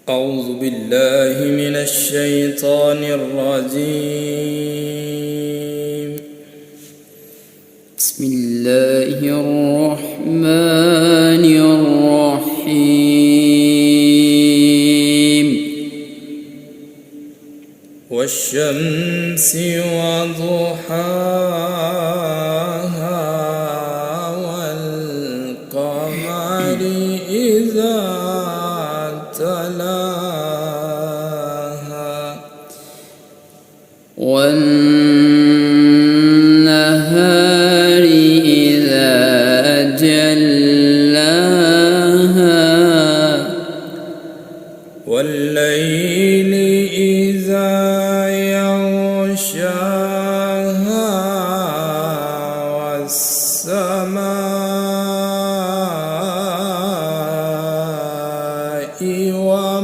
أعوذ بالله من الشيطان الرجيم. بسم الله الرحمن الرحيم. والشمس وضحاها والقمر إذا تلاها والنهار إذا جلاها والليل إذا يغشاها